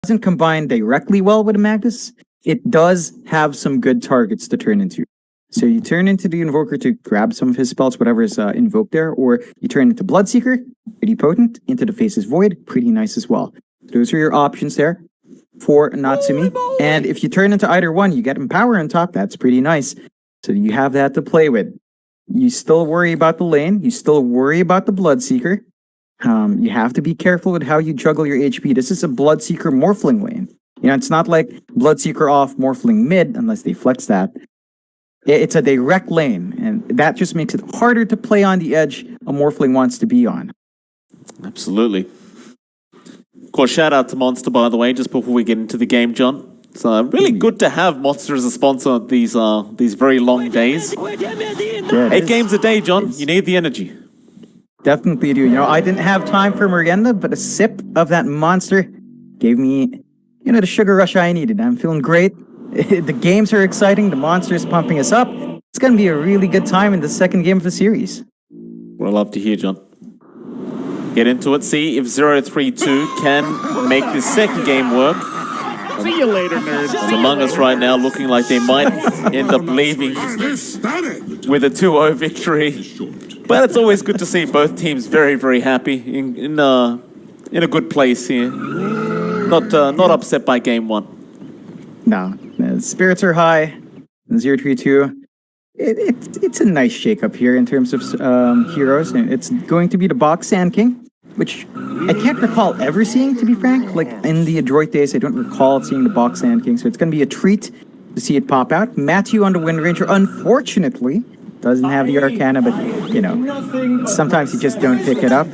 doesn't combine directly well with a Magnus, it does have some good targets to turn into. So you turn into the Invoker to grab some of his spells, whatever is invoked there, or you turn into Bloodseeker, pretty potent, into the Face's Void, pretty nice as well. Those are your options there for Natsumi. And if you turn into either one, you get Empower on top, that's pretty nice. So you have that to play with. You still worry about the lane, you still worry about the Bloodseeker. You have to be careful with how you juggle your HP. This is a Bloodseeker Morphling lane. You know, it's not like Bloodseeker off, Morphling mid, unless they flex that. It's a direct lane, and that just makes it harder to play on the edge a Morphling wants to be on. Absolutely. Of course, shout out to Monster, by the way, just before we get into the game, John. It's really good to have Monster as a sponsor these very long days. Yeah, 8 games a day, John. You need the energy. Definitely do. You know, I didn't have time for Merienda, but a sip of that Monster gave me, you know, the sugar rush I needed. I'm feeling great. The games are exciting. The Monster is pumping us up. It's going to be a really good time in the second game of the series. What I love to hear, John. Get into it. See if 032 can make this second game work. See you later, nerds. Among Us right now looking like they might end up leaving with a 2-0 victory. But it's always good to see both teams very, very happy in a good place here. Not upset by game 1. No, the spirits are high. 032. It's a nice shakeup here in terms of heroes. It's going to be the box Sand King, which I can't recall ever seeing, to be frank. Like in the Adroit days, I don't recall seeing the box Sand King, so it's going to be a treat to see it pop out. Matthew on the Wind Ranger, unfortunately, doesn't have the Arcana, but, you know, sometimes you just don't pick it up.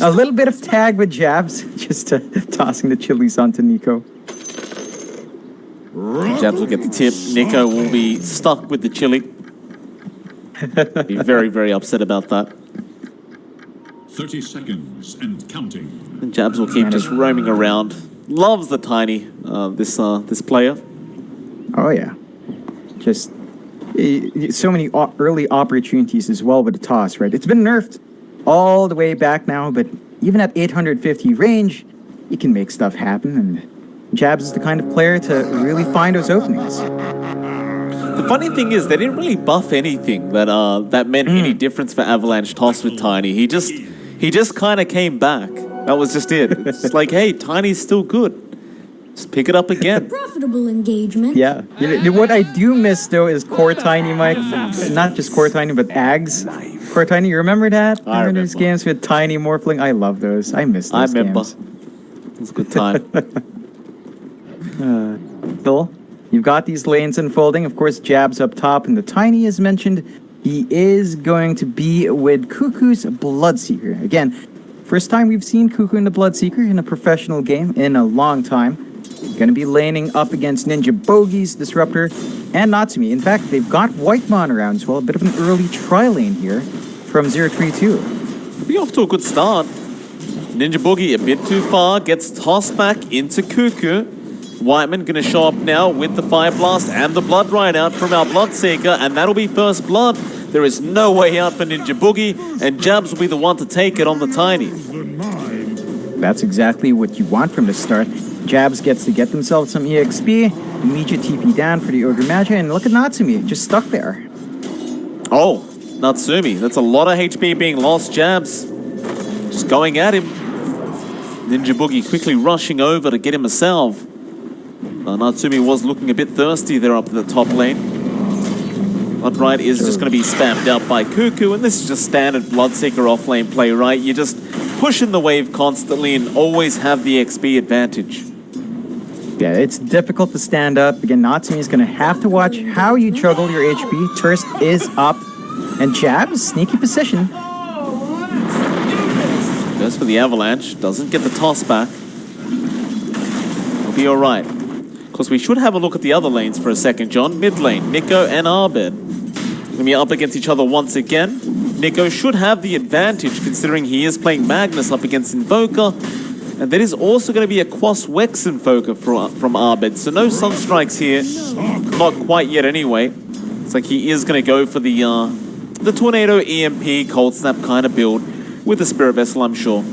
A little bit of tag with jabs, just tossing the chilies onto Nico. Jabs will get the tip. Nico will be stuck with the chili. Be very, very upset about that. 30 seconds and counting. And Jabs will keep just roaming around. Loves the Tiny, this player. Oh yeah, just so many early opportunities as well with the toss, right? It's been nerfed all the way back now, but even at 850 range, you can make stuff happen, and Jabs is the kind of player to really find those openings. The funny thing is, they didn't really buff anything that meant any difference for Avalanche toss with Tiny. He just kind of came back. That was just it. It's like, hey, Tiny's still good. Just pick it up again. Profitable engagement. Yeah. What I do miss, though, is Core Tiny, Mike. Not just Core Tiny, but Ags. Core Tiny, you remember that? I remember those games with Tiny Morphling? I love those. I miss those games. It was a good time. Phil, you've got these lanes unfolding. Of course, Jabs up top, and the Tiny is mentioned. He is going to be with Cuckoo's Bloodseeker. Again, first time we've seen Cuckoo and the Bloodseeker in a professional game in a long time. Going to be laning up against Ninja Bogey's Disruptor and Natsumi. In fact, they've got Whitemon around as well. A bit of an early try lane here from 032. Be off to a good start. Ninja Boogie a bit too far, gets tossed back into Cuckoo. Whiteman going to show up now with the Fire Blast and the Blood Ride out from our Bloodseeker, and that'll be first blood. There is no way out for Ninja Boogie, and Jabs will be the one to take it on the Tiny. That's exactly what you want from the start. Jabs gets to get themselves some EXP, immediate TP down for the Ogre Magi, and look at Natsumi, just stuck there. Oh, Natsumi, that's a lot of HP being lost. Jabs just going at him. Ninja Boogie quickly rushing over to get him a salve. Natsumi was looking a bit thirsty there up in the top lane. Bloodride is just going to be spammed out by Cuckoo, and this is just standard Bloodseeker off-lane play, right? You're just pushing the wave constantly and always have the XP advantage. Yeah, it's difficult to stand up. Again, Natsumi is going to have to watch how you juggle your HP. Thirst is up, and Jabs, sneaky position. Goes for the Avalanche, doesn't get the toss back. He'll be all right. Of course, we should have a look at the other lanes for a second, John. Mid lane, Nico and Arbed. Going to be up against each other once again. Nico should have the advantage considering he is playing Magnus up against Invoker. And there is also going to be a Quas Wex Invoker from Arbed. So no Sunstrikes here. Not quite yet anyway. It's like he is going to go for the Tornado EMP Cold Snap kind of build with the Spirit Vessel, I'm sure.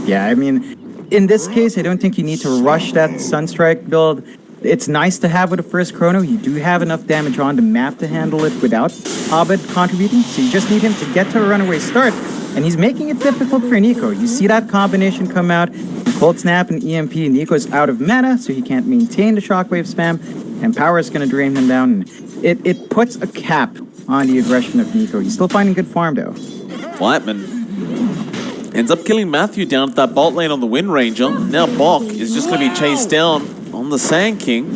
Yeah, I mean, in this case, I don't think you need to rush that Sunstrike build. It's nice to have with the first chrono. You do have enough damage on the map to handle it without Abed contributing. So you just need him to get to a runaway start. And he's making it difficult for Nico. You see that combination come out. Cold Snap and EMP. Nico's out of mana, so he can't maintain the Shockwave spam. And power is going to drain him down. And it puts a cap on the aggression of Nico. He's still finding good farm, though. Whiteman ends up killing Matthew down at that bot lane on the Wind Ranger. Now Bok is just going to be chased down on the Sand King.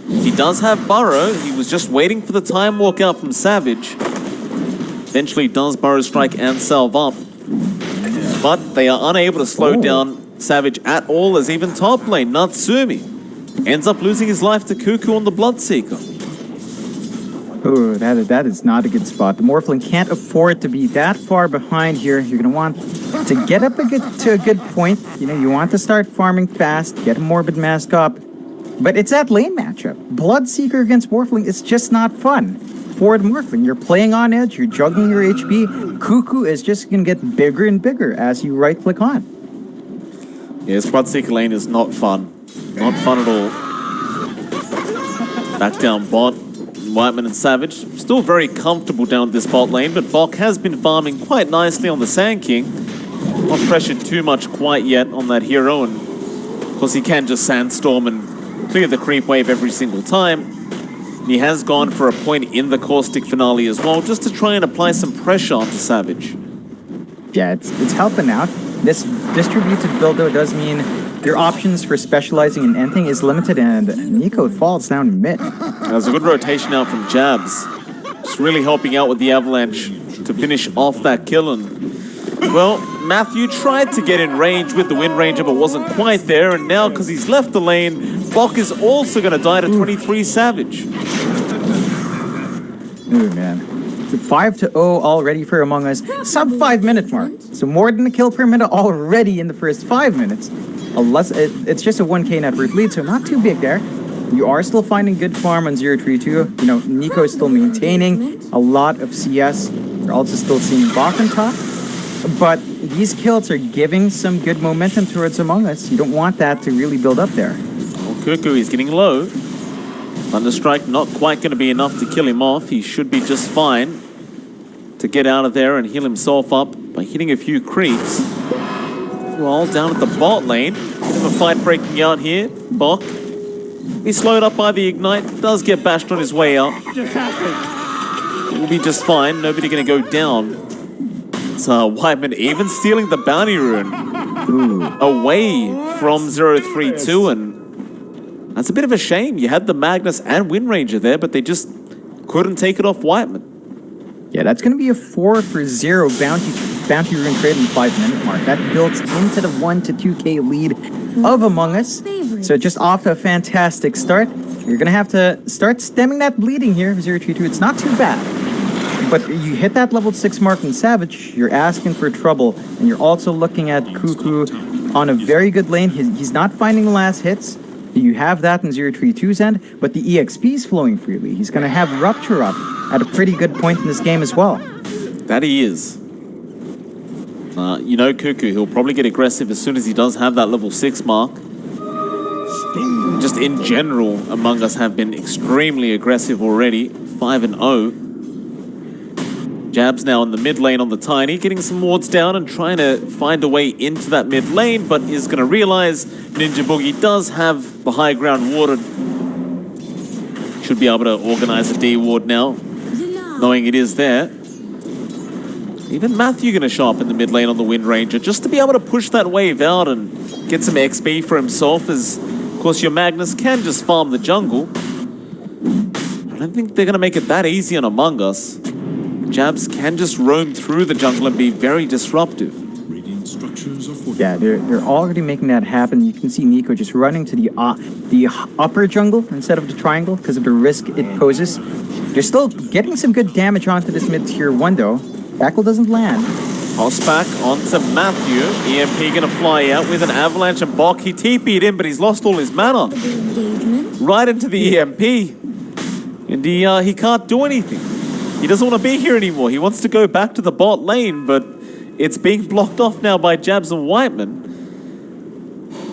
He does have Burrow. He was just waiting for the time walk out from Savage. Eventually does Burrow strike and salve up. But they are unable to slow down Savage at all, as even top lane, Natsumi, ends up losing his life to Cuckoo on the Bloodseeker. Oh, that is not a good spot. The Morphling can't afford to be that far behind here. You're going to want to get up to a good point. You know, you want to start farming fast, get a Morbid Mask up. But it's that lane matchup. Bloodseeker against Morphling is just not fun. For the Morphling, you're playing on edge, you're juggling your HP. Cuckoo is just going to get bigger and bigger as you right-click on. Yes, Bloodseeker lane is not fun. Not fun at all. Back down bot. Whiteman and Savage still very comfortable down this bot lane, but Bok has been farming quite nicely on the Sand King. Not pressured too much quite yet on that hero, and of course he can just Sandstorm and clear the creep wave every single time. And he has gone for a point in the Caustic finale as well, just to try and apply some pressure onto Savage. Yeah, it's helping out. This distributed build, though, does mean your options for specializing in anything is limited, and Nico falls down mid. There's a good rotation out from Jabs. Just really helping out with the Avalanche to finish off that kill. And, well, Matthew tried to get in range with the Wind Ranger, but wasn't quite there. And now, because he's left the lane, Bok is also going to die to 23 Savage. Ooh, man. 5-0 already for Among Us. Sub 5 minute mark. So more than a kill per minute already in the first 5 minutes. It's just a 1k net worth lead, so not too big there. You are still finding good farm on 032. You know, Nico is still maintaining a lot of CS. You're also still seeing Bok on top. But these kills are giving some good momentum towards Among Us. You don't want that to really build up there. Well, Cuckoo is getting low. Thunderstrike not quite going to be enough to kill him off. He should be just fine to get out of there and heal himself up by hitting a few creeps. Well, down at the bot lane, bit of a fight breaking out here. Bok, he's slowed up by the Ignite, does get bashed on his way out. Will be just fine, nobody going to go down. So Whiteman even stealing the bounty rune away from 032, and that's a bit of a shame. You had the Magnus and Wind Ranger there, but they just couldn't take it off Whiteman. Yeah, that's going to be a 4-for-0 bounty rune trade in the 5 minute mark. That builds into the 1 to 2k lead of Among Us. So just off to a fantastic start. You're going to have to start stemming that bleeding here, 022. It's not too bad. But you hit that level 6 mark in Savage, you're asking for trouble. And you're also looking at Cuckoo on a very good lane. He's not finding the last hits. You have that in 032's end, but the EXP is flowing freely. He's going to have Rupture up at a pretty good point in this game as well. That he is. You know Cuckoo, he'll probably get aggressive as soon as he does have that level 6 mark. Just in general, Among Us have been extremely aggressive already. 5-0. Jabs now in the mid lane on the Tiny, getting some wards down and trying to find a way into that mid lane, but is going to realize Ninja Boogie does have the high ground warded. Should be able to organize a D ward now, knowing it is there. Even Matthew going to show up in the mid lane on the Wind Ranger just to be able to push that wave out and get some XP for himself, as of course your Magnus can just farm the jungle. I don't think they're going to make it that easy on Among Us. Jabs can just roam through the jungle and be very disruptive. Radiant structures are fortified. Yeah, they're already making that happen. You can see Nico just running to the upper jungle instead of the triangle because of the risk it poses. They're still getting some good damage onto this mid-tier 1, though. Tackle doesn't land. Toss back onto Matthew. EMP gonna fly out with an avalanche, and Bok, he TP'd in, but he's lost all his mana. Right into the EMP. And he can't do anything. He doesn't want to be here anymore. He wants to go back to the bot lane, but it's being blocked off now by Jabs and Whiteman.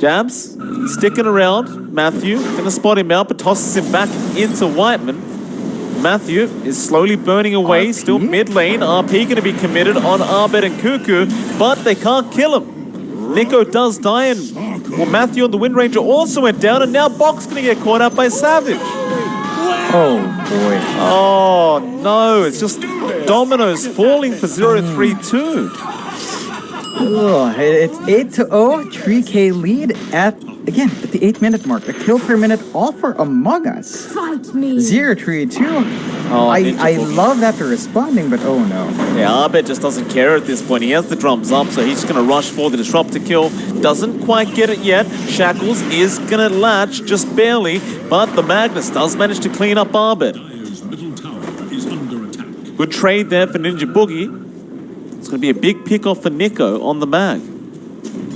Jabs, sticking around. Matthew, gonna spot him out, but tosses him back into Whiteman. Matthew is slowly burning away, RP? still mid lane. RP gonna be committed on Arbed and Cuckoo, but they can't kill him. Nico does die, and well, Matthew on the Wind Ranger also went down, and now Box gonna get caught out by Savage. Oh boy. Oh no, it's just dominoes falling for 0-3-2. Ugh, it's 8-0, 3K lead at the 8-minute mark. A kill per minute, all for Among Us. Fight me. 0-3-2. Oh, I love that they're responding, but oh no. Yeah, Arbed just doesn't care at this point. He has the drums up, so he's just going to rush for the disruptor kill. Doesn't quite get it yet. Shackles is going to latch, just barely, but the Magnus does manage to clean up Arbed. Dire's middle tower is under attack. Good trade there for Ninja Boogie. It's going to be a big pick-off for Nico on the mag.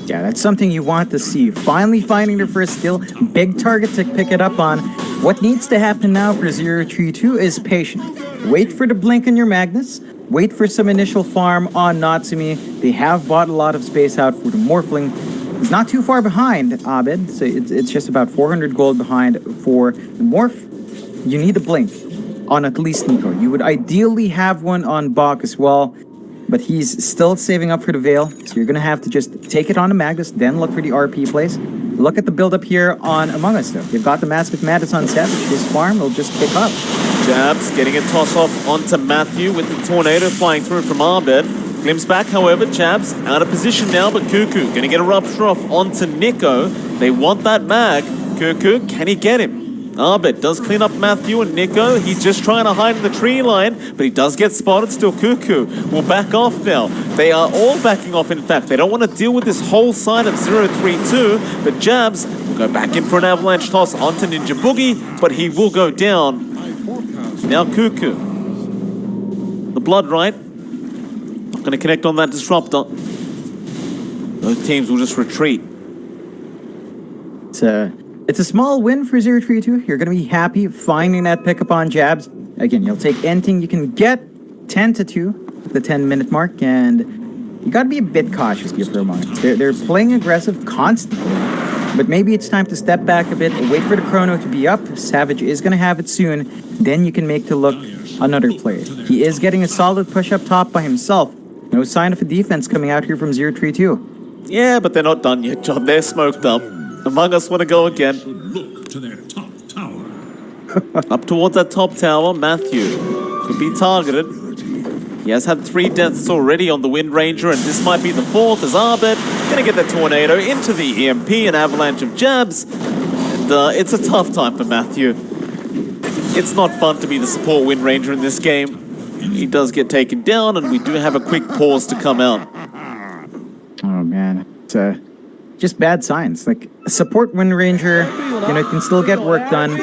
Yeah, that's something you want to see. Finally finding their first skill. Big target to pick it up on. What needs to happen now for 0-3-2 is patient. Wait for the blink on your Magnus. Wait for some initial farm on Natsumi. They have bought a lot of space out for the Morphling. He's not too far behind Abed, so it's just about 400 gold behind for the Morph. You need a blink on at least Nico. You would ideally have one on Bach as well, but he's still saving up for the Veil, so you're going to have to just take it on the Magnus, then look for the RP plays. Look at the build-up here on Among Us, though. You've got the Massive Madness on Savage. His farm will just kick up. Jabs getting a toss-off onto Matthew with the Tornado flying through from Arbed. Glimpse back, however, Jabs out of position now, but Cuckoo going to get a rupture off onto Nico. They want that mag. Cuckoo, can he get him? Arbed does clean up Matthew and Nico. He's just trying to hide in the tree line, but he does get spotted. Still, Cuckoo will back off now. They are all backing off, in fact. They don't want to deal with this whole side of 0-3-2, but Jabs will go back in for an avalanche toss onto Ninja Boogie, but he will go down. Now Cuckoo. The Blood Right. Not going to connect on that disruptor. Those teams will just retreat. It's a small win for 0-3-2. You're going to be happy finding that pickup on Jabs. Again, you'll take anything you can get. 10-2 at the 10-minute mark, and you got to be a bit cautious here for a moment. They're playing aggressive constantly, but maybe it's time to step back a bit, wait for the chrono to be up. Savage is going to have it soon. Then you can make to look another player. He is getting a solid push up top by himself. No sign of a defense coming out here from 0-3-2. Yeah, but they're not done yet, John. They're smoked up. Among Us want to go again. Look to their top tower. Up towards that top tower, Matthew could be targeted. He has had 3 deaths already on the Wind Ranger, and this might be the 4th as Arbed gonna get that Tornado into the EMP, an avalanche of jabs. And it's a tough time for Matthew. It's not fun to be the support Wind Ranger in this game. He does get taken down, and we do have a quick pause to come out. Oh man, it's just bad signs. Like a support Wind Ranger, can still get work done.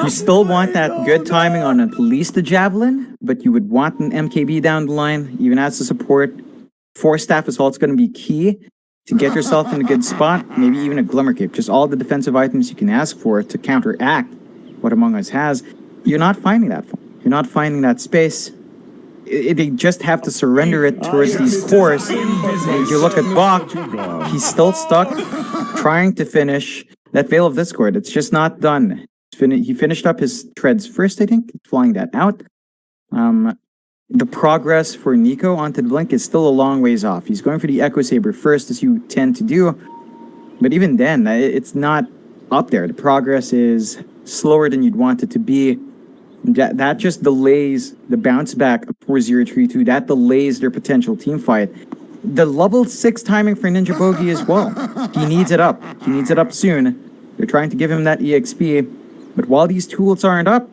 You still want that good timing on at least the Javelin, but you would want an MKB down the line, even as a support. 4 staff assault's going to be key to get yourself in a good spot. Maybe even a Glimmer Cape. Just all the defensive items you can ask for to counteract what Among Us has. You're not finding that. You're not finding that space. They just have to surrender it towards these cores. If you look at Bach, he's still stuck trying to finish that Veil of Discord. It's just not done. He finished up his treads first, I think, flying that out. The progress for Nico onto the Blink is still a long ways off. He's going for the Echo Saber first, as you tend to do. But even then, it's not up there. The progress is slower than you'd want it to be. That just delays the bounce back for 0-3-2. That delays their potential team fight. The level 6 timing for Ninja Bogey as well. He needs it up. He needs it up soon. They're trying to give him that EXP. But while these tools aren't up,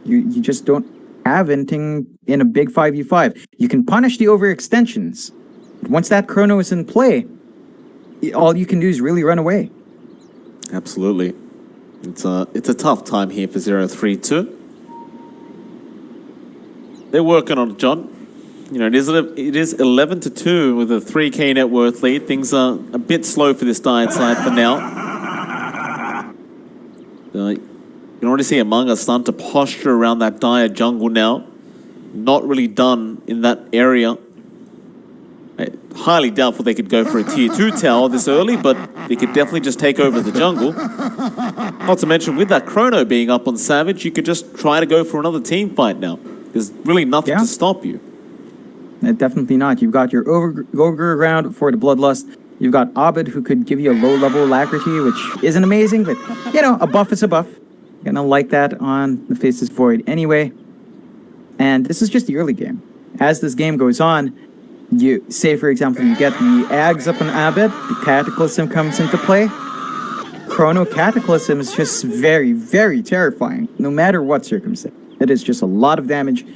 you just don't have anything in a big 5v5. You can punish the overextensions. But once that chrono is in play, all you can do is really run away. Absolutely. It's a tough time here for 0-3-2. They're working on it, John. It is 11-2 with a 3K net worth lead. Things are a bit slow for this Dire side for now. You can already see Among Us starting to posture around that Dire jungle now. Not really done in that area. highly doubtful they could go for a tier 2 tower this early, but they could definitely just take over the jungle. Not to mention, with that Chrono being up on Savage, you could just try to go for another team fight now. There's really nothing to stop you. Definitely not. You've got your Ogre around for the Bloodlust. You've got Abed, who could give you a low-level alacrity, which isn't amazing, but, you know, a buff is a buff. You're gonna like that on the Faceless Void anyway. And this is just the early game. As this game goes on, you say, for example, you get the Ags up on Abed, the Cataclysm comes into play. Chrono Cataclysm is just very, very terrifying, no matter what circumstance. It is just a lot of damage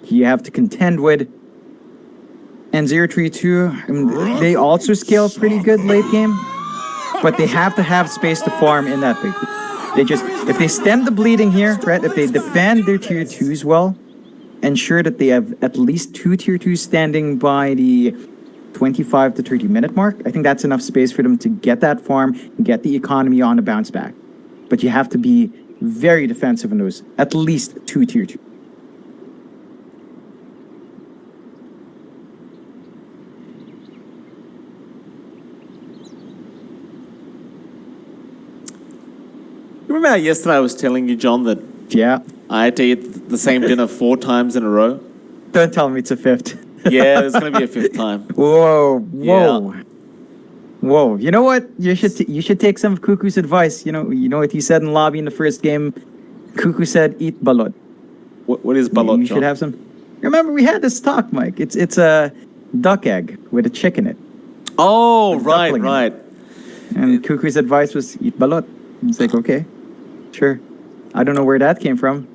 you have to contend with. And 032, I mean, they also scale pretty good late game, but they have to have space to farm in that big. They just, if they stem the bleeding here, right, if they defend their tier 2s well, ensure that they have at least 2 tier 2s standing by the 25 to 30 minute mark, I think that's enough space for them to get that farm and get the economy on a bounce back. But you have to be very defensive in those, at least 2 tier 2. Remember how yesterday I was telling you, John, that I had to eat the same dinner 4 times in a row? Don't tell me it's a 5th. Yeah, there's going to be a 5th time. Whoa. Yeah. Whoa. You know what? You should take some of Cuckoo's advice. You know what he said in lobby in the first game? Cuckoo said, eat balot. What is balot, You John? should have some. Remember, we had this talk, Mike. It's a duck egg with a chick in it. Oh, right. And Cuckoo's advice was, eat balot. It's like, okay. Sure. I don't know where that came from,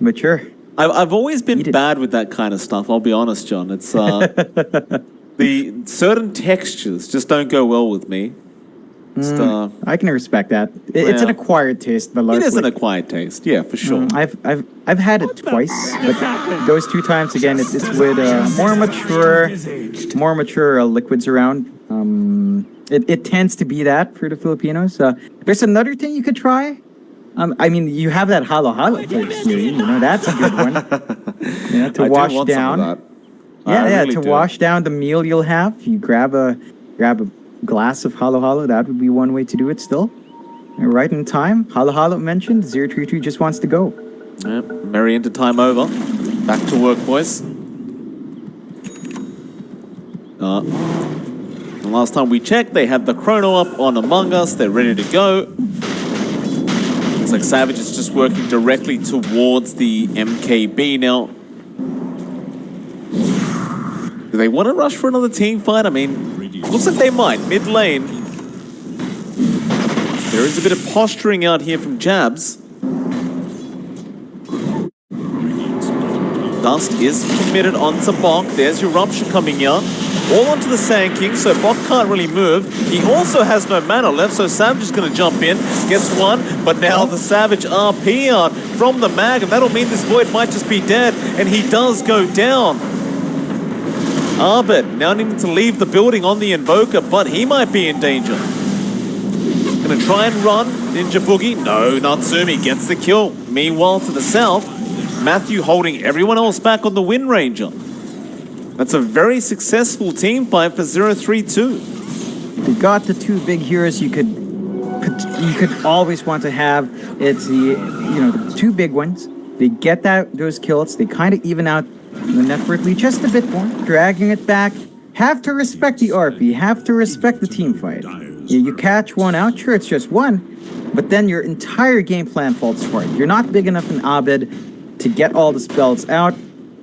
but sure. I've always been bad with that kind of stuff, I'll be honest, John. It's the certain textures just don't go well with me. I can respect that. It's an acquired taste, but it is an acquired taste, yeah, for sure. I've had it twice, but those 2 times again, it's with more mature liquids around. It tends to be that for the Filipinos. There's another thing you could try. I mean, you have that halo taste, you know, that's a good one. You know, to wash down. Wash down the meal you'll have. You grab a glass of halo. That would be one way to do it still. Right in time. Halo mentioned. 032 just wants to go. Yeah, merry into time over. Back to work, boys. The last time we checked, they had the Chrono up on Among Us. They're ready to go. Looks like Savage is just working directly towards the MKB now. Do they want to rush for another team fight? I mean, looks like they might. Mid lane. There is a bit of posturing out here from Jabs. Dust is committed onto Bok. There's your Rupture coming out. All onto the Sand King, so Bok can't really move. He also has no mana left, so Savage is going to jump in. Gets one, but now the Savage RP out from the mag, and that'll mean this Void might just be dead, and he does go down. Arbit now needing to leave the building on the Invoker, but he might be in danger. Gonna try and run. Ninja Boogie. No, Natsumi gets the kill. Meanwhile, to the south, Matthew holding everyone else back on the Wind Ranger. That's a very successful team fight for 032. They got the 2 big heroes you could always want to have. It's the 2 big ones. They get those kills. They kind of even out the network lead just a bit more, dragging it back. Have to respect the RP. Have to respect the team fight. You catch one out, sure, it's just one, but then your entire game plan falls apart. You're not big enough in Abed to get all the spells out.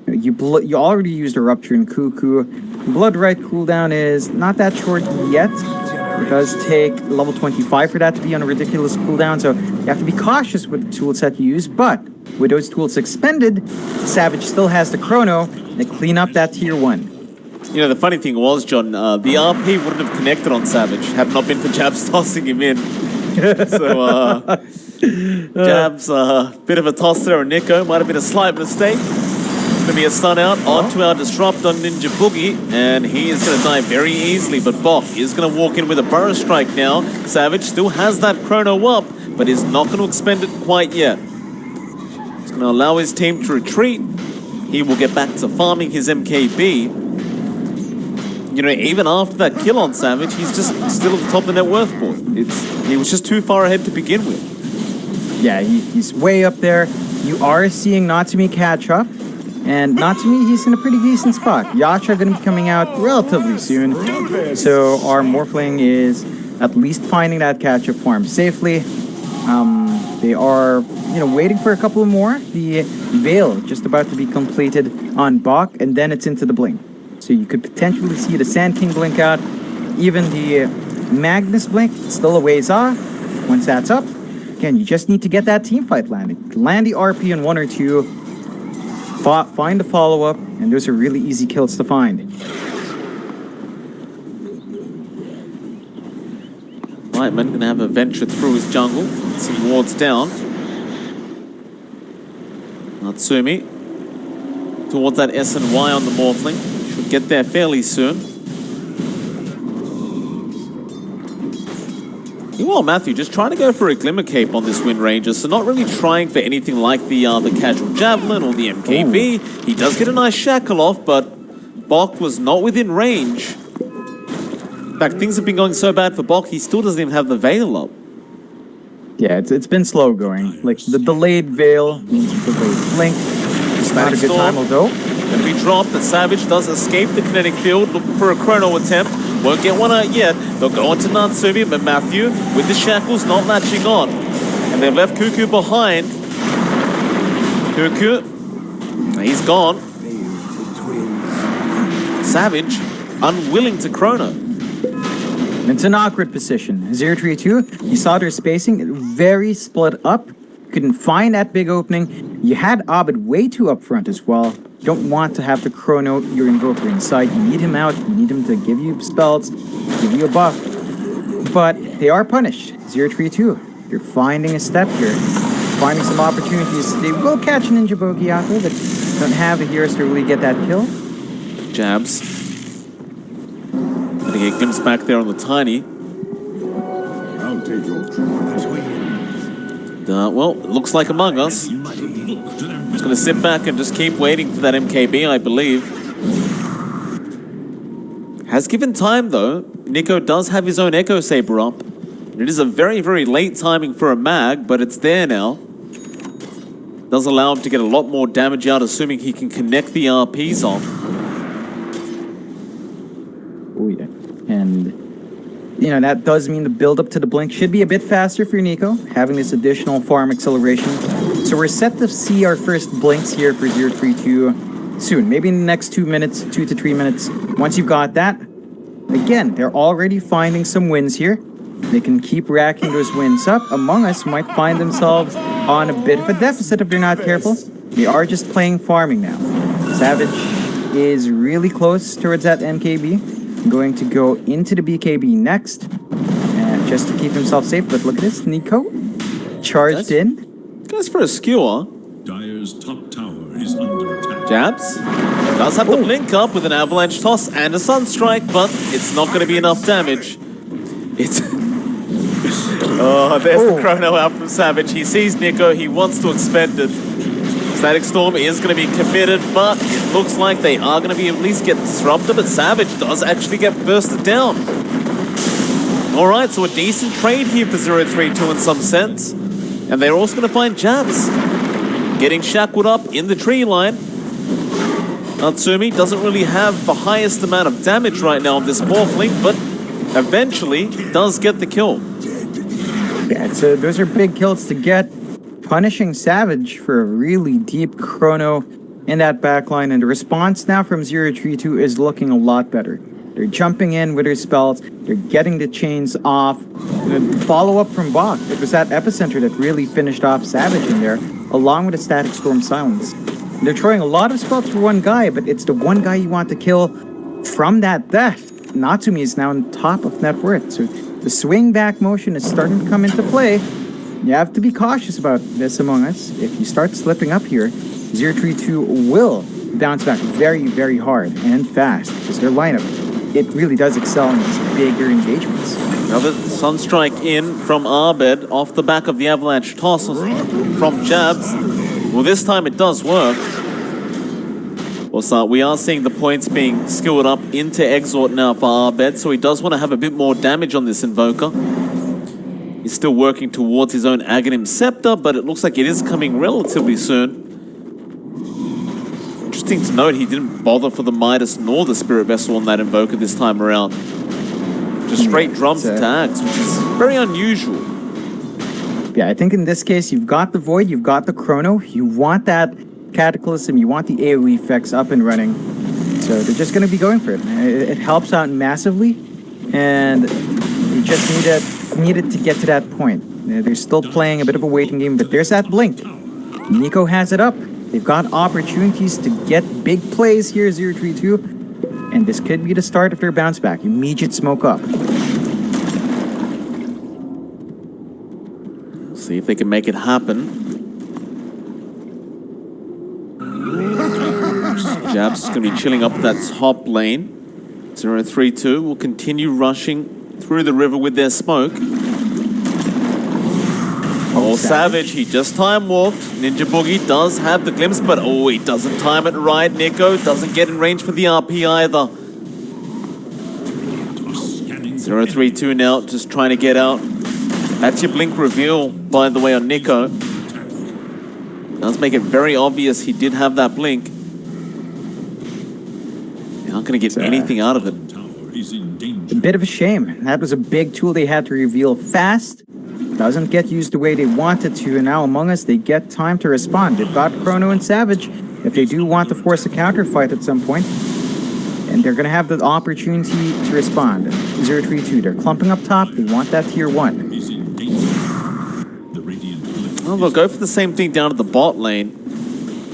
You already used a Rupture in Cuckoo. Blood Right cooldown is not that short yet. It does take level 25 for that to be on a ridiculous cooldown, so you have to be cautious with the tool set you use, but with those tools expended, Savage still has the Chrono to clean up that tier 1. You know, the funny thing was, John, the RP wouldn't have connected on Savage had not been for Jabs tossing him in. So, Jabs, bit of a toss there on Nico. Might have been a slight mistake. Going to be a stun out onto our Disrupt on Ninja Boogie, and he is going to die very easily, but Bok is going to walk in with a Burrow Strike now. Savage still has that Chrono up, but is not going to expend it quite yet. He's going to allow his team to retreat. He will get back to farming his MKB. You know, even after that kill on Savage, he's just still at the top of the net worth board. He was just too far ahead to begin with. Yeah, he's way up there. You are seeing Natsumi catch up. And Natsumi, he's in a pretty decent spot. Yasha going to be coming out relatively soon. So our Morphling is at least finding that catch-up farm safely. They are, waiting for a couple more. The Veil just about to be completed on Bach, and then it's into the Blink. So you could potentially see the Sand King blink out. Even the Magnus blink, it's still a ways off. Once that's up, again, you just need to get that team fight landing. Land the RP in 1 or 2. Find the follow-up, and those are really easy kills to find. Lightman gonna have a venture through his jungle. Some wards down. Natsumi towards that S and Y on the Morphling. Should get there fairly soon. Meanwhile, Matthew just trying to go for a Glimmer Cape on this Wind Ranger, so not really trying for anything like the casual Javelin or the MKB. Ooh. He does get a nice shackle off, but Bok was not within range. In fact, things have been going so bad for Bok, he still doesn't even have the Veil up. Yeah, it's been slow going. Like, the delayed Veil means delayed Blink. It's not a good time, although. Gonna be dropped, but Savage does escape the kinetic field, looking for a chrono attempt. Won't get one out yet. They'll go on to Natsumi, but Matthew, with the shackles, not latching on. And they've left Cuckoo behind. Cuckoo, he's gone. Savage, unwilling to chrono. It's an awkward position. 032, you saw their spacing, very split up. Couldn't find that big opening. You had Abed way too up front as well. You don't want to have to chrono your Invoker inside. You need him out. You need him to give you spells, give you a buff. But they are punished. 032, you're finding a step here. Finding some opportunities. They will catch a Ninja Bogiato, but don't have the heroes to really get that kill. Jabs. Gonna get glimpse back there on the Tiny. I'll take your true way. Well, it looks like Among Us. Just gonna sit back and just keep waiting for that MKB, I believe. Has given time though. Nico does have his own Echo Saber up. It is a very, very late timing for a mag, but it's there now. Does allow him to get a lot more damage out, assuming he can connect the RPs off. Oh yeah, and that does mean the build up to the Blink should be a bit faster for Nico, having this additional farm acceleration. So we're set to see our first Blinks here for 032 soon, maybe in the next 2 minutes, 2 to 3 minutes. Once you've got that, again, they're already finding some wins here. They can keep racking those wins up. Among Us might find themselves on a bit of a deficit if they're not careful. They are just playing farming now. Savage is really close towards that MKB. Going to go into the BKB next, and just to keep himself safe. But look at this, Nico charged in. Goes for a skewer. Dire's top tower is under attack. Jabs. Does have the blink up with an avalanche toss and a sunstrike, but it's not going to be enough damage. It's there's the chrono out from Savage. He sees Nico. He wants to expend it. Static Storm is going to be committed, but it looks like they are going to be at least get disrupted, but Savage does actually get bursted down. Alright, so a decent trade here for 032 in some sense. And they're also going to find Jabs. Getting shackled up in the tree line. Natsumi doesn't really have the highest amount of damage right now on this Morphling, but eventually does get the kill. Yeah, so those are big kills to get. Punishing Savage for a really deep chrono in that backline, and the response now from 032 is looking a lot better. They're jumping in with their spells, they're getting the chains off. The follow-up from Bach, it was that Epicenter that really finished off Savage in there, along with a Static Storm Silence. They're throwing a lot of spells for one guy, but it's the one guy you want to kill from that death. Natsumi is now on top of net worth, so the swing back motion is starting to come into play. You have to be cautious about this Among Us. If you start slipping up here, 032 will bounce back very, very hard and fast, because their lineup, it really does excel in these bigger engagements. Another Sunstrike in from Abed off the back of the Avalanche toss from Jabs. Well, this time it does work. Well, we are seeing the points being skilled up into Exort now for Abed, so he does want to have a bit more damage on this Invoker. He's still working towards his own Aghanim Scepter, but it looks like it is coming relatively soon. Interesting to note, he didn't bother for the Midas nor the Spirit Vessel on that Invoker this time around. Just straight drums attacks, which is very unusual. Yeah, I think in this case, you've got the Void, you've got the Chrono, you want that Cataclysm, you want the AoE effects up and running. So they're just going to be going for it. It helps out massively, and you just need it to get to that point. They're still playing a bit of a waiting game, but there's that blink. Nico has it up. They've got opportunities to get big plays here, 032, and this could be the start of their bounce back. Immediate smoke up. See if they can make it happen. Jab's just going to be chilling up that top lane. 032 will continue rushing through the river with their smoke. Oh, Savage, he just time walked. Ninja Boogie does have the glimpse, but oh, he doesn't time it right. Nico doesn't get in range for the RP either. 032 now, just trying to get out. That's your blink reveal, by the way, on Nico. Does make it very obvious he did have that blink. They're not going to get anything out of it. A bit of a shame. That was a big tool they had to reveal fast. Doesn't get used the way they wanted to, and now Among Us, they get time to respond. They've got Chrono and Savage if they do want to force a counter fight at some point. And they're going to have the opportunity to respond. 032, they're clumping up top. They want that tier 1. Well, they'll go for the same thing down at the bot lane.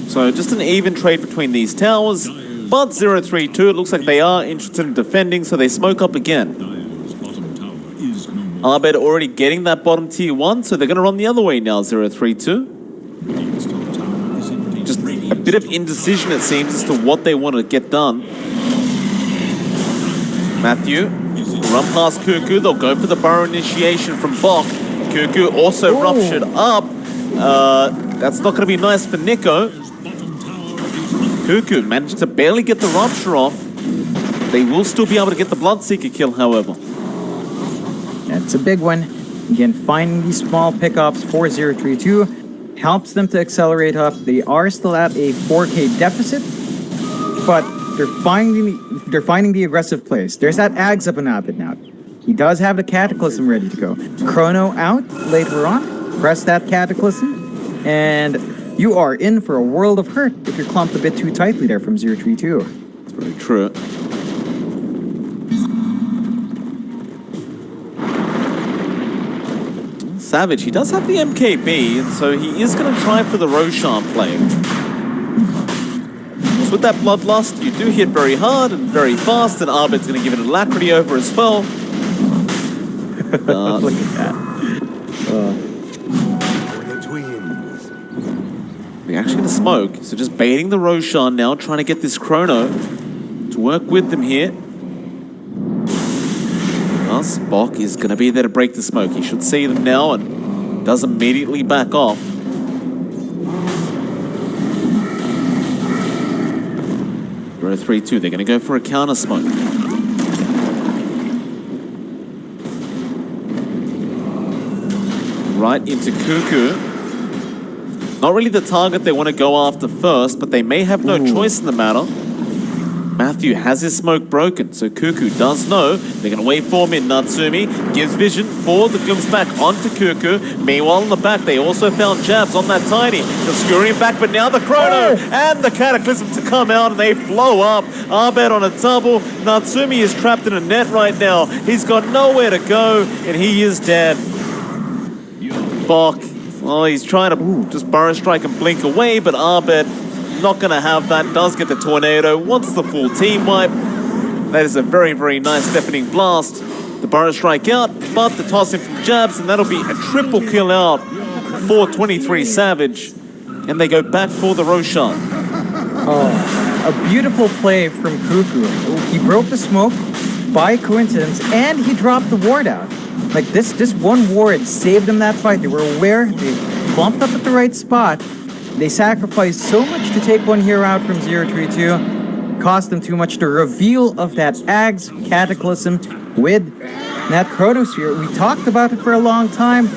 So just an even trade between these towers. But 032, it looks like they are interested in defending, so they smoke up again. Abed already getting that bottom tier 1, so they're going to run the other way now, 032. Just a bit of indecision, it seems, as to what they want to get done. Matthew, run past Cuckoo. They'll go for the burrow initiation from Bok. Cuckoo also ruptured up. That's not going to be nice for Nico. Cuckoo managed to barely get the rupture off. They will still be able to get the Bloodseeker kill, however. That's a big one. Again, finding these small pickups for 032 helps them to accelerate up. They are still at a 4K deficit, but they're finding the aggressive plays. There's that Ags up and Abed now. He does have the Cataclysm ready to go. Chrono out later on. Press that Cataclysm, and you are in for a world of hurt if you're clumped a bit too tightly there from 032. It's very true. Savage, he does have the MKB, and so he is going to try for the Roshan play. So with that Bloodlust, you do hit very hard and very fast, and Abed's going to give it Alacrity over as well. Look at that. They're actually going to smoke, so just baiting the Roshan now, trying to get this Chrono to work with them here. Spock is going to be there to break the smoke. He should see them now and does immediately back off. Row 3-2, they're going to go for a counter smoke. Right into Cuckoo. Not really the target they want to go after first, but they may have no choice in the matter. Matthew has his smoke broken, so Cuckoo does know they're going to wait for him in. Natsumi gives vision for the glimpse back onto Cuckoo. Meanwhile, in the back, they also found jabs on that Tiny. They're skewering back, but now the Chrono and the Cataclysm to come out, and they blow up. Abed on a double. Natsumi is trapped in a net right now. He's got nowhere to go, and he is dead. Bok, well, he's trying to just burrow strike and blink away, but Abed not going to have that. Does get the tornado. Wants the full team wipe. That is a very, very nice deafening blast. The burrow strike out, but the toss in from jabs, and that'll be a triple kill out for 23 Savage. And they go back for the Roshan. Oh, a beautiful play from Cuckoo. He broke the smoke by coincidence, and he dropped the ward out. Like this one ward saved them that fight. They were aware. They clumped up at the right spot. They sacrificed so much to take one hero out from 032. Cost them too much. The reveal of that Ags Cataclysm with that Chronosphere, we talked about it for a long time.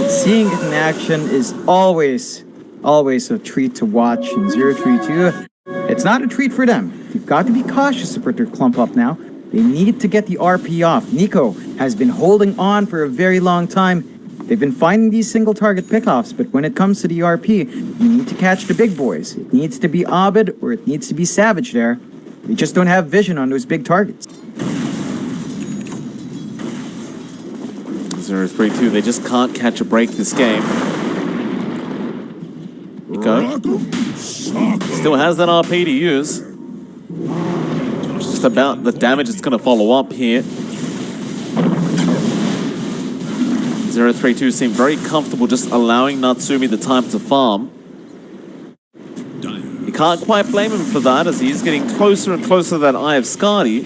Seeing it in action is always a treat to watch in 032. It's not a treat for them. You've got to be cautious about their clump up now. They need to get the RP off. Nico has been holding on for a very long time. They've been finding these single target pickoffs, but when it comes to the RP, you need to catch the big boys. It needs to be Abed or it needs to be Savage there. They just don't have vision on those big targets. 0-3-2, they just can't catch a break this game. Nico still has that RP to use. Just about the damage it's going to follow up here. 0-3-2 seem very comfortable just allowing Natsumi the time to farm. You can't quite blame him for that as he's getting closer and closer to that Eye of Skadi.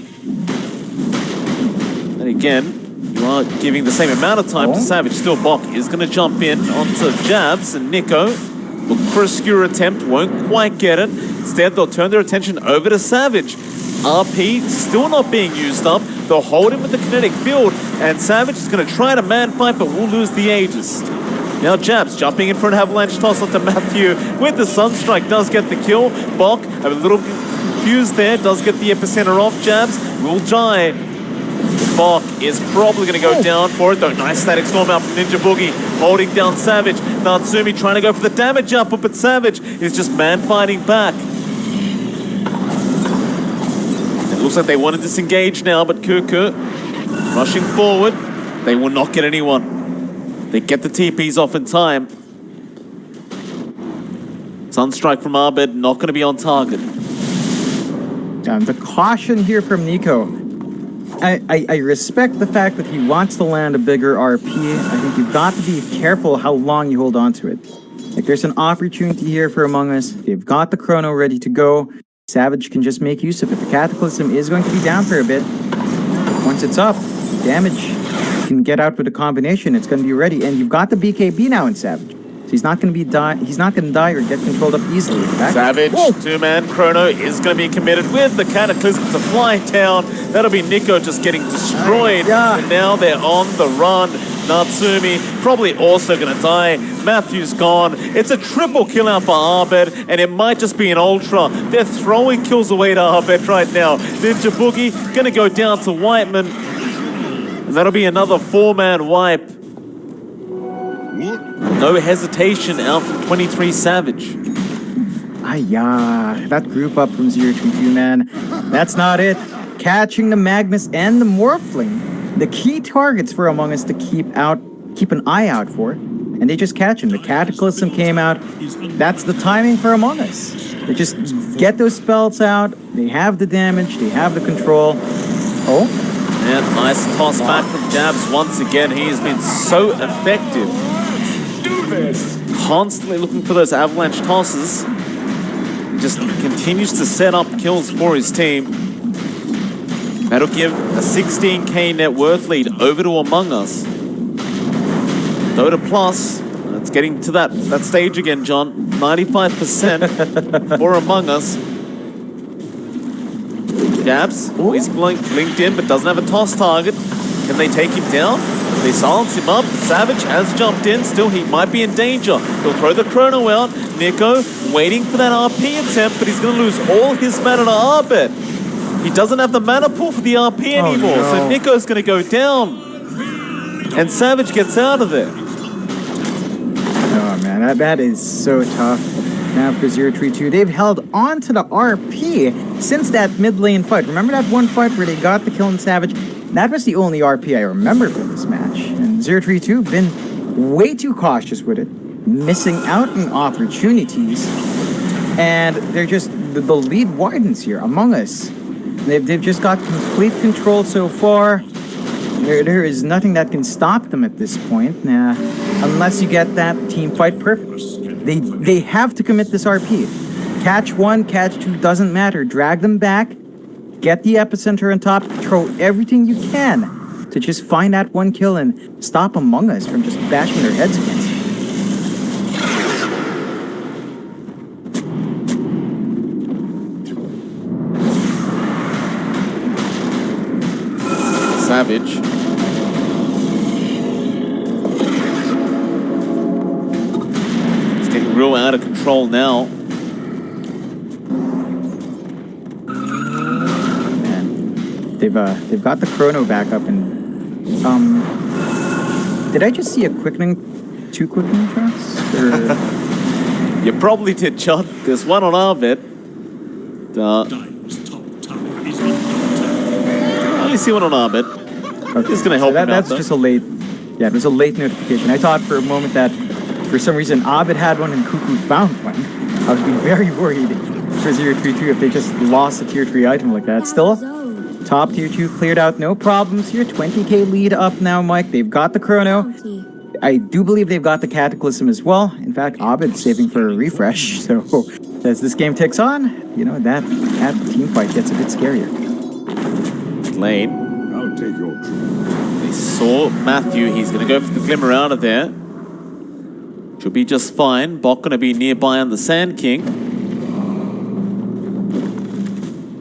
And again, you are giving the same amount of time to Savage. Still, Bok is going to jump in onto Jabs, and Nico look for a skewer attempt, won't quite get it. Instead, they'll turn their attention over to Savage. RP still not being used up. They'll hold him with the kinetic field, and Savage is going to try to man fight, but will lose the Aegis. Now Jabs jumping in for an avalanche toss onto Matthew with the Sunstrike, does get the kill. Bok, a little confused there, does get the epicenter off. Jabs will die. Bok is probably going to go down for it, though. Nice static storm out from Ninja Boogie, holding down Savage. Natsumi trying to go for the damage output, but Savage is just man fighting back. It looks like they want to disengage now, but Kuku rushing forward. They will not get anyone. They get the TPs off in time. Sunstrike from Abed, not going to be on target. The caution here from Nico. I respect the fact that he wants to land a bigger RP. I think you've got to be careful how long you hold on to it. Like, there's an opportunity here for Among Us. They've got the chrono ready to go. Savage can just make use of it. The Cataclysm is going to be down for a bit. Once it's up, damage can get out with a combination. It's going to be ready. And you've got the BKB now in Savage. So he's not going to he's not going to die or get controlled up easily. Savage, two-man chrono is going to be committed with the Cataclysm to fly down. That'll be Nico just getting destroyed. And now they're on the run. Natsumi probably also going to die. Matthew's gone. It's a triple kill out for Abed, and it might just be an ultra. They're throwing kills away to Abed right now. Ninja Boogie going to go down to Whiteman. And that'll be another four-man wipe. No hesitation out from 23 Savage. That group up from 022, man. That's not it. Catching the Magnus and the Morphling, the key targets for Among Us to keep an eye out for, and they just catch him. The Cataclysm came out. That's the timing for Among Us. They just get those spells out. They have the damage. They have the control. And nice toss back from Jabs once again. He has been so effective. Constantly looking for those avalanche tosses. He just continues to set up kills for his team. That'll give a 16k net worth lead over to Among Us. Dota Plus, it's getting to that stage again, John. 95% for Among Us. Jabs, he's blinked in, but doesn't have a toss target. Can they take him down? They silence him up. Savage has jumped in. Still, he might be in danger. He'll throw the chrono out. Nico waiting for that RP attempt, but he's going to lose all his mana to Abed. He doesn't have the mana pool for the RP anymore, so Nico's going to go down. And Savage gets out of there. Oh, man, that is so tough. Now for 032, they've held on to the RP since that mid lane fight. Remember that one fight where they got the kill on Savage? That was the only RP I remember from this match. And 032 been way too cautious with it, missing out on opportunities. And they're just, the lead widens here Among Us. They've just got complete control so far. There is nothing that can stop them at this point, unless you get that team fight perfect. They have to commit this RP. Catch one, catch two, doesn't matter. Drag them back, get the epicenter on top, throw everything you can to just find that one kill and stop Among Us from just bashing their heads against Savage. It's getting real out of control now. Man, they've got the chrono back up, and did I just see a two quickening tracks? Or You probably did, John. There's one on our bit. Dire's top tower is under attack. I only see one on our bit. okay, It's gonna help him out, that's though. just a late. Yeah, it was a late notification. I thought for a moment that for some reason Abed had one and Cuckoo found one. I would be very worried for 032 if they just lost a tier 3 item like that. Still, top tier 2 cleared out, no problems here. 20k lead up now, Mike. They've got the chrono. I do believe they've got the Cataclysm as well. In fact, Abed's saving for a refresh. So as this game ticks on, you know, that team fight gets a bit scarier. Lane. I'll take your true. They saw Matthew. He's going to go for the Glimmer out of there. Should be just fine. Bok going to be nearby on the Sand King.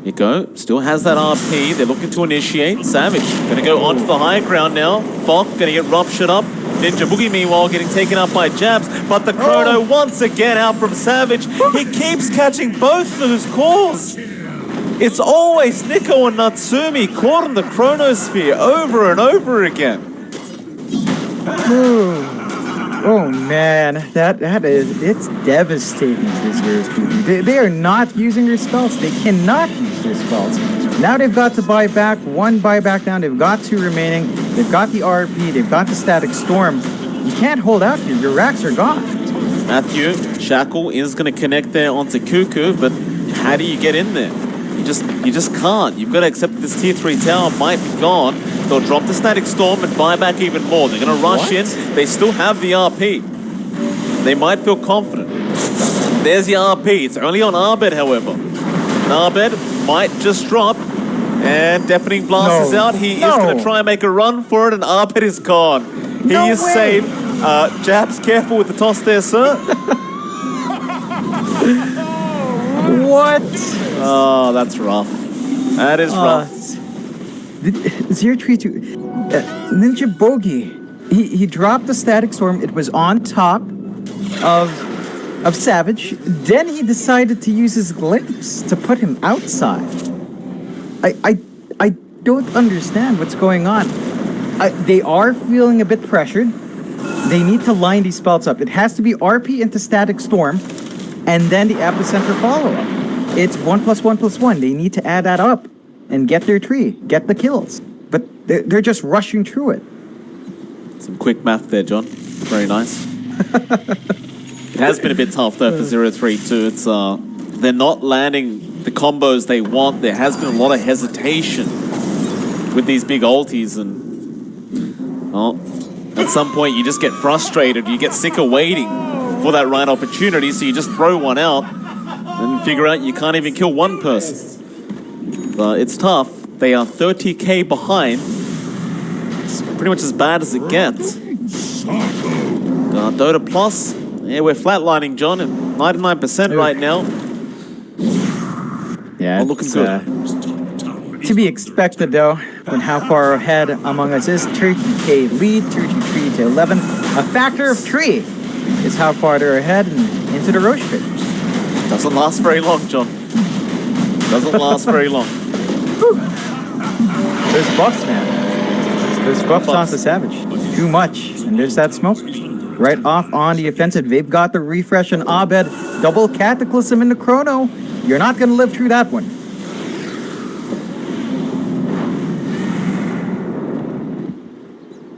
Nico still has that RP. They're looking to initiate. Savage going to go onto the high ground now. Bok going to get ruptured up. Ninja Boogie, meanwhile, getting taken up by Jabs. But the chrono once again out from Savage. He keeps catching both those calls. It's always Nico and Natsumi caught in the chronosphere over and over again. Oh man, it's devastating for 032. They are not using their spells. They cannot use their spells. Now they've got to buy back. One buyback down. They've got 2 remaining. They've got the RP. They've got the Static Storm. You can't hold out here. Your racks are gone. Matthew, Shackle is going to connect there onto Cuckoo, but how do you get in there? You just can't. You've got to accept that this tier 3 tower might be gone. They'll drop the Static Storm and buy back even more. They're going to rush in. They still have the RP. They might feel confident. There's the RP. It's only on Arbed, however. And Arbed might just drop. And Deafening Blast is out. He is going to try and make a run for it, and Arbed is gone. He is safe. Jabs, careful with the toss there, sir. What? Oh, that's rough. That is rough. 032. Ninja Bogey. He dropped the Static Storm. It was on top of Savage. Then he decided to use his glimpse to put him outside. I don't understand what's going on. They are feeling a bit pressured. They need to line these spells up. It has to be RP into Static Storm, and then the Epicenter follow-up. It's 1+1+1. They need to add that up and get their tree, get the kills. But they're just rushing through it. Some quick math there, John. Very nice. It has been a bit tough though for 032. It's they're not landing the combos they want. There has been a lot of hesitation with these big ultis, and at some point you just get frustrated. You get sick of waiting for that right opportunity, so you just throw one out and figure out you can't even kill one person. But it's tough. They are 30k behind. It's pretty much as bad as it gets. Dota Plus, yeah, we're flatlining, John, at 99% right now. Yeah, looking good. To be expected, though, when how far ahead Among Us is. 30k lead, 33 to 11. A factor of 3 is how far they're ahead and into the Roche pit. Doesn't last very long, John. Doesn't last very long. There's buffs, man. There's buffs on the Savage. Too much. And there's that smoke. Right off on the offensive. They've got the refresh on Abed. Double Cataclysm in the chrono. You're not going to live through that one.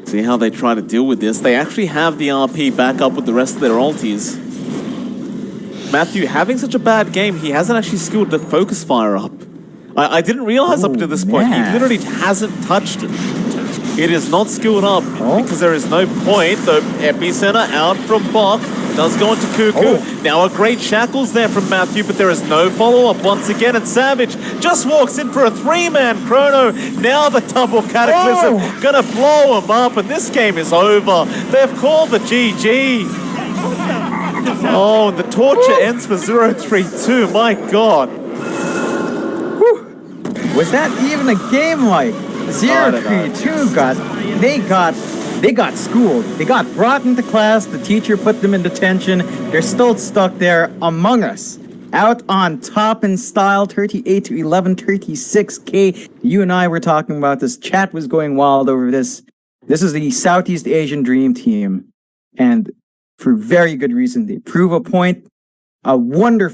See how they try to deal with this. They actually have the RP back up with the rest of their ultis. Matthew, having such a bad game, he hasn't actually skilled the focus fire up. I didn't realize up to this point. He literally hasn't touched it. It is not skilled up because there is no point. The Epicenter out from Bok. Does go into Cuckoo. Now a great shackles there from Matthew, but there is no follow-up once again. And Savage just walks in for a 3-man chrono. Now the double cataclysm gonna blow him up, and this game is over. They've called the GG. Oh, and the torture ends for 032. My God. Was that even a game, Mike? 032 got schooled. They got brought into class. The teacher put them in detention. They're still stuck there among us. Out on top in style, 38 to 11, 36K. You and I were talking about this. Chat was going wild over this. This is the Southeast Asian Dream Team. And for very good reason. They prove a point. A wonderful